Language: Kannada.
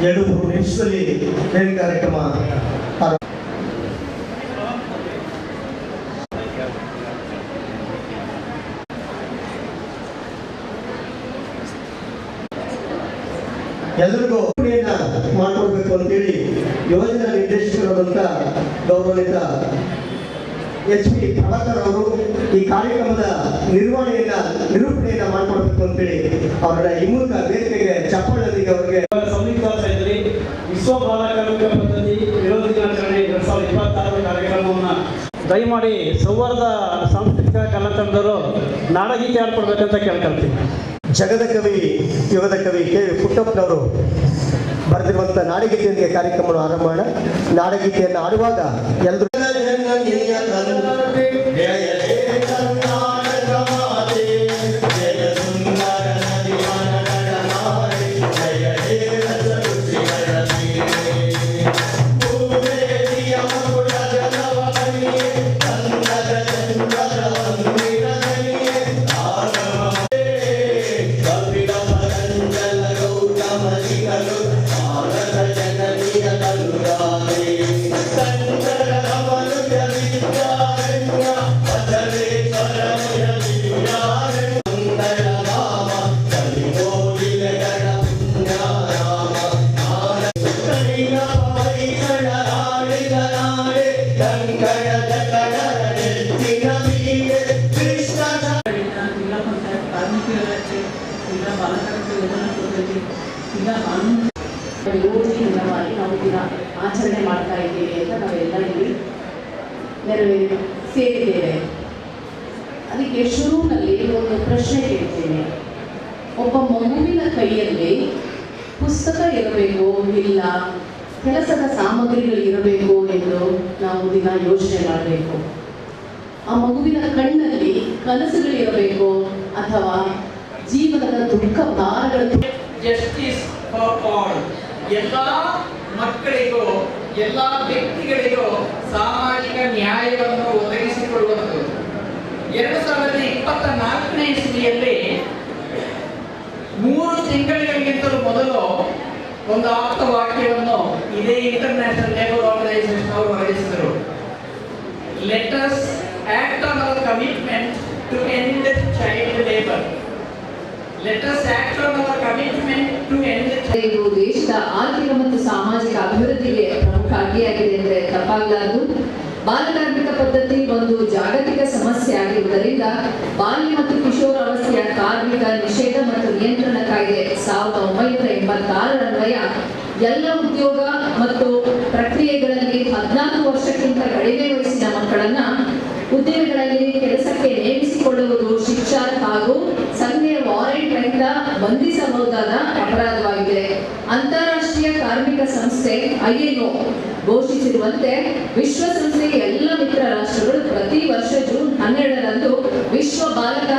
2-3 ನಿಮಿಷದಲ್ಲಿ ಟ್ರೈನಿಂಗ್ ಕಾರ್ಯಕ್ರಮ ಎಲ್ಲರಿಗೂ ಮಾಡಿಕೊಡ್ಬೇಕು ಅಂತೇಳಿ ಯೋಜನಾ ನಿರ್ದೇಶಕರಾದಂಥ ಗೌರವಾನ್ವಿತ HP ಪ್ರಭಾಕರ್ ಅವರು ಈ ಕಾರ್ಯಕ್ರಮದ ನಿರೂಪಣೆಯನ್ನ ಮಾಡಿಕೊಡ್ಬೇಕು ಅಂತೇಳಿ ಅವರ ಈ ಮೂಲಕ ವೇದಿಕೆಗೆ ಚಪ್ಪಾಳೆಯೊಂದಿಗೆ ಅವರಿಗೆ ಸಂಯುಕ್ತ ವಿಶ್ವ ಬಾಲ ಕಾರ್ಮಿಕ ಪದ್ಧತಿ ವಿರೋಧಿ ದಿನಾಚರಣೆ 2026 ಕಾರ್ಯಕ್ರಮವನ್ನು ದಯಮಾಡಿ ಸೌಹಾರ್ದ ಸಾಂಸ್ಕೃತಿಕ ಕಲಾತಂಡರು ನಾಡಗೀತೆ ಆಡ್ಕೊಡ್ಬೇಕಂತ ಕೇಳ್ಕೊಳ್ತೀನಿ. ಜಗದ ಕವಿ ಯುಗದ ಕವಿ KV ಪುಟ್ಟಪ್ಪನವರು ಬರೆದಿರುವಂಥ ನಾಡಗೀತೆಯೊಂದಿಗೆ ಕಾರ್ಯಕ್ರಮವನ್ನು ಆರಂಭ ಮಾಡೋಣ. ನಾಡಗೀತೆಯನ್ನು ಆಡುವಾಗ ಎಲ್ಲರೂ ಯೋಜನೆವಾಗಿ ನಾವು ದಿನ ಆಚರಣೆ ಮಾಡ್ತಾ ಇದ್ದೀವಿ ಅಂತ ನಾವೆಲ್ಲ ಇಲ್ಲಿ ಸೇರಿದ್ದೇವೆ. ಅದಕ್ಕೆ ಶುರುವಿನಲ್ಲಿ ಒಂದು ಪ್ರಶ್ನೆ ಕೇಳ್ತೇನೆ. ಒಬ್ಬ ಮಗುವಿನ ಕೈಯಲ್ಲಿ ಪುಸ್ತಕ ಇರಬೇಕು, ಇಲ್ಲ ಕೆಲಸದ ಸಾಮಗ್ರಿಗಳು ಇರಬೇಕು ಎಂದು ನಾವು ದಿನ ಯೋಚನೆ ಮಾಡಬೇಕು. ಆ ಮಗುವಿನ ಕಣ್ಣಲ್ಲಿ ಕನಸುಗಳಿರಬೇಕು ಅಥವಾ ಜೀವನದ ದುಃಖ ಭಾರಗಳು. ಜಸ್ಟಿಸ್ ಫಾರ್ ಆಲ್, ಎಲ್ಲ ಮಕ್ಕಳಿಗೂ ಎಲ್ಲ ವ್ಯಕ್ತಿಗಳಿಗೂ ಸಾಮಾಜಿಕ ನ್ಯಾಯವನ್ನು ಒದಗಿಸಿಕೊಡುವುದು. 2024ನೇ ಇಸ್ವಿಯಲ್ಲಿ 3 ತಿಂಗಳಿಗಿಂತಲೂ ಮೊದಲು ಒಂದು ಆಪ್ತವಾಕ್ಯವನ್ನು ಇದೇ ಇಂಟರ್ನ್ಯಾಷನಲ್ ಲೇಬರ್ ಆರ್ಗನೈಸೇಷನ್ ಅವರು ಹೊರಡಿಸಿದರು. Let us act on our commitment to end child labour. Let us act on our commitment to end. ಇದು ದೇಶದ ಆರ್ಥಿಕ ಮತ್ತು ಸಾಮಾಜಿಕ ಅಭಿವೃದ್ಧಿಗೆ ಪ್ರಮುಖ ಅಡ್ಡಿಯಾಗಿದೆ ಎಂದರೆ ತಪ್ಪಾಗಲಾರದು. ಬಾಲಕಾರ್ಮಿಕ ಪದ್ಧತಿ ಒಂದು ಜಾಗತಿಕ ಸಮಸ್ಯೆ ಆಗಿರುವುದರಿಂದ ಬಾಲ್ಯ ಮತ್ತು ಕಿಶೋರಾವಸ್ಥೆಯ ಕಾರ್ಮಿಕ ನಿಷೇಧ ಮತ್ತು ನಿಯಂತ್ರಣ ಕಾಯ್ದೆ 1986 ಅನ್ವಯ ಎಲ್ಲ ಉದ್ಯೋಗ ಮತ್ತು ಪ್ರಕ್ರಿಯೆಗಳಲ್ಲಿ 14 ವರ್ಷಕ್ಕಿಂತ ಕಡಿಮೆ ವಯಸ್ಸಿನ ಮಕ್ಕಳನ್ನ ಉದ್ಯಮಗಳಲ್ಲಿ ಕೆಲಸಕ್ಕೆ ನೇಮಿಸಿಕೊಳ್ಳುವುದು ಶಿಕ್ಷಾರ್ಹ ಹಾಗೂ ಸಂಘೀಯ ವಾರೆಂಟ್ ರಹಿತ ಬಂಧಿಸಬಹುದಾದ ಅಪರಾಧವಾಗಿದೆ. ಅಂತಾರಾಷ್ಟ್ರೀಯ ಕಾರ್ಮಿಕ ಸಂಸ್ಥೆ ILO ಘೋಷಿಸಿರುವಂತೆ ವಿಶ್ವಸಂಸ್ಥೆಯ ಎಲ್ಲ ಮಿತ್ರ ರಾಷ್ಟ್ರಗಳು ಪ್ರತಿ ವರ್ಷ ಜೂನ್ 12ರಂದು ವಿಶ್ವ ಬಾಲಕಾರ್ಮಿಕ